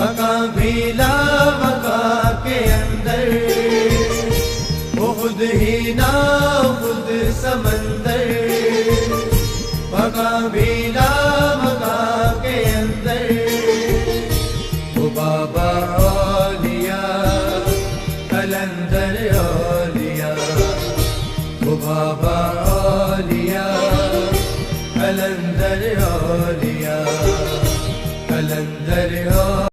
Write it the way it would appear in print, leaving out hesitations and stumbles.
بقا بھی لا بقا کے اندر، وہ خود ہی نا خود سمندر، بقا بھی لا بقا کے اندر، وہ بابا اولیاء قلندر اولیاء، وہ بابا اولیاء قلندر اولیاء، قلندر اولیاء